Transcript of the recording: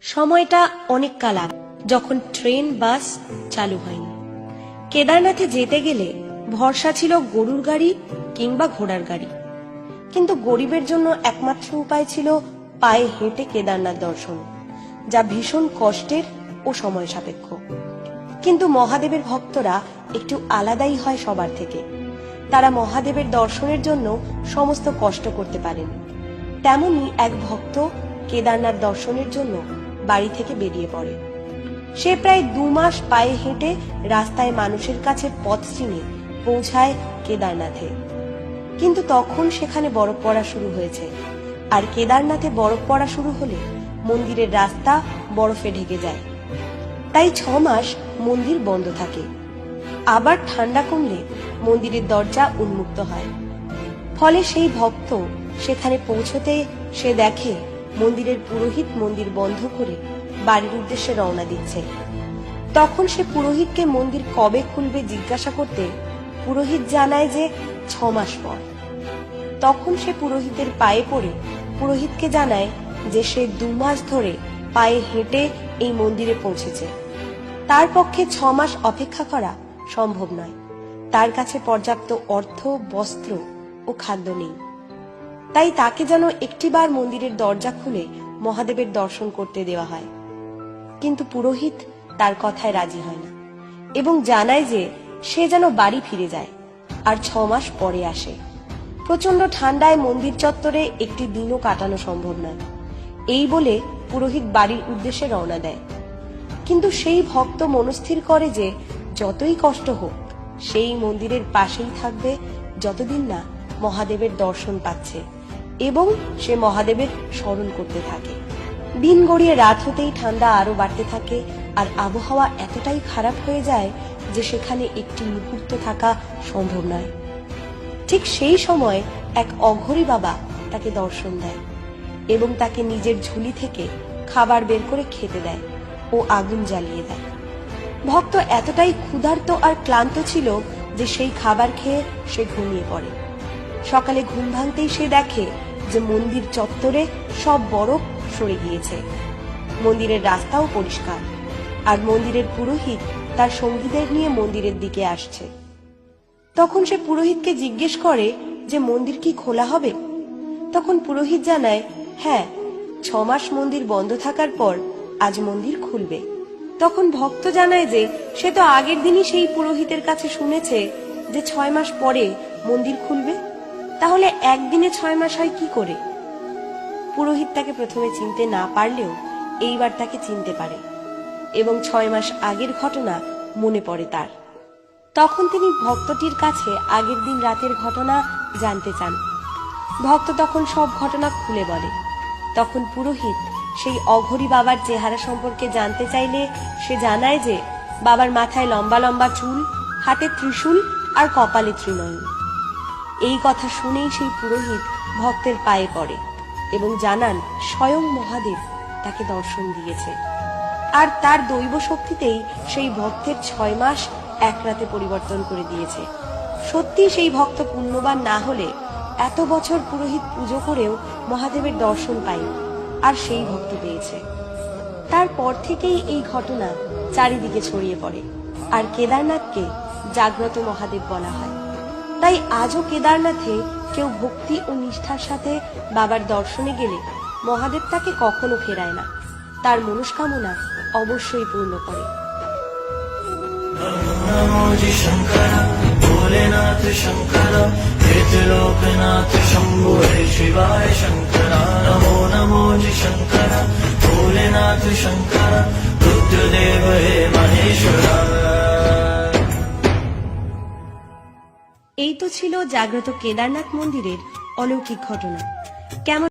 সময়টা অনেক কাল আগে, যখন ট্রেন বাস চালু হয়নি। কেদারনাথে যেতে গেলে ভরসা ছিল গরুর গাড়ি কিংবা ঘোড়ার গাড়ি, কিন্তু গরিবের জন্য একমাত্র উপায় ছিল পায়ে হেঁটে কেদারনাথ দর্শন, যা ভীষণ কষ্টের ও সময় সাপেক্ষ। কিন্তু মহাদেবের ভক্তরা একটু আলাদাই হয় সবার থেকে। তারা মহাদেবের দর্শনের জন্য সমস্ত কষ্ট করতে পারেন। তেমনি এক ভক্ত কেদারনাথ দর্শনের জন্য বাড়ি থেকে বেরিয়ে পড়ে। সে প্রায় 2 মাস পায়ে হেঁটে রাস্তায় মানুষের কাছে পথ চিনে পৌঁছায় কেদারনাথে। কিন্তু তখন সেখানে বরফ পড়া শুরু হয়েছে, আর কেদারনাথে বরফ পড়া শুরু হলে মন্দিরের রাস্তা বরফে ঢেকে যায়। তাই 6 মাস মন্দির বন্ধ থাকে। আবার ঠান্ডা কমলে মন্দিরের দরজা উন্মুক্ত হয়। ফলে সেই ভক্ত সেখানে পৌঁছতে সে দেখে মন্দিরের পুরোহিত মন্দির বন্ধ করে বাড়ির উদ্দেশ্যে রওনা দিচ্ছে। তখন সে পুরোহিতকে মন্দির কবে খুলবে জিজ্ঞাসা করতে পুরোহিত জানায় যে 6 মাস পর। তখন সে পুরোহিতের পায়ে পড়ে পুরোহিতকে জানায় যে সে 2 মাস ধরে পায়ে হেঁটে এই মন্দিরে পৌঁছেছে। তার পক্ষে 6 মাস অপেক্ষা করা সম্ভব নয়। তার কাছে পর্যাপ্ত অর্থ, বস্ত্র ও খাদ্য নেই। তাই তাকে যেন একটিবার মন্দিরের দরজা খুলে মহাদেবের দর্শন করতে দেওয়া হয়। কিন্তু পুরোহিত তার কথায় রাজি হয় না এবং জানায় যে সে যেন বাড়ি ফিরে যায় আর 6 মাস পরে আসে। প্রচন্ড ঠান্ডায় মন্দির চত্বরে একটি দিনও কাটানো সম্ভব নয়। এই বলে পুরোহিত বাড়ির উদ্দেশ্যে রওনা দেয়। কিন্তু সেই ভক্ত মনস্থির করে যে যতই কষ্ট হোক সেই মন্দিরের পাশেই থাকবে যতদিন না মহাদেবের দর্শন পাচ্ছে, এবং সে মহাদেবের স্মরণ করতে থাকে। দিন গড়িয়ে রাত হতেই ঠান্ডা আরো বাড়তে থাকে, আর আবহাওয়া এতটাই খারাপ হয়ে যায় যে সেখানে একটি মুহূর্ত থাকা সম্ভব নয়। ঠিক সেই সময় এক অঘরী বাবা তাকে দর্শন দেয় এবং তাকে নিজের ঝুলি থেকে খাবার বের করে খেতে দেয় ও আগুন জ্বালিয়ে দেয়। ভক্ত এতটাই ক্ষুধার্ত আর ক্লান্ত ছিল যে সেই খাবার খেয়ে সে ঘুমিয়ে পড়ে। সকালে ঘুম ভাঙতেই সে দেখে যে মন্দির চত্বরে সব বরফ সরে গিয়েছে, মন্দিরের রাস্তাও পরিষ্কার, আর মন্দিরের পুরোহিত তার সঙ্গীদের নিয়ে মন্দিরের দিকে আসছে। তখন সে পুরোহিতকে জিজ্ঞেস করে যে মন্দির কি খোলা হবে? তখন পুরোহিত জানায়, হ্যাঁ, 6 মাস মন্দির বন্ধ থাকার পর আজ মন্দির খুলবে। তখন ভক্ত জানায় যে সে তো আগের দিনই সেই পুরোহিতের কাছে শুনেছে যে 6 মাস পরে মন্দির খুলবে। তাহলে একদিনে 6 মাস হয় কি করে? পুরোহিত তাকে প্রথমে চিনতে না পারলেও এইবার তাকে চিনতে পারে এবং 6 মাস আগের ঘটনা মনে পড়ে তার। তখন তিনি ভক্তটির কাছে আগের দিন রাতের ঘটনা জানতে চান। ভক্ত তখন সব ঘটনা খুলে বলে। তখন পুরোহিত সেই অঘরী বাবার চেহারা সম্পর্কে জানতে চাইলে সে জানায় যে বাবার মাথায় লম্বা লম্বা চুল, হাতে ত্রিশূল আর কপালে ত্রিনয়ন। এই কথা শুনেই সেই পুরোহিত ভক্তের পায়ে পড়ে এবং জানান স্বয়ং মহাদেব তাকে দর্শন দিয়েছে, আর তার দৈব শক্তিতেই সেই ভক্তের 6 মাস এক রাতে পরিবর্তন করে দিয়েছে। সত্যি সেই ভক্ত পুণ্যবান না হলে এত বছর পুরোহিত পুজো করেও মহাদেবের দর্শন পায়নি, আর সেই ভক্ত পেয়েছে। তারপর থেকেই এই ঘটনা চারিদিকে ছড়িয়ে পড়ে, আর কেদারনাথকে জাগ্রত মহাদেব বলা হয়। তাই আজও কেদারনাথে কেউ ভক্তি ও নিষ্ঠার সাথে বাবার দর্শনে গেলে মহাদেব তাকে কখনো ফেরায় না, তার মনস্কামনা অবশ্যই পূর্ণ করে। नमो जी शंकर भोलेनाथ शंकर लोकनाथ शंभो शिवाय शंकर। नमो नमो जी शंकर भोलेनाथ शंकर रुद्रदेव हे महेश्वर। এই তো ছিল জাগ্রত কেদারনাথ মন্দিরের অলৌকিক ঘটনা। কেমন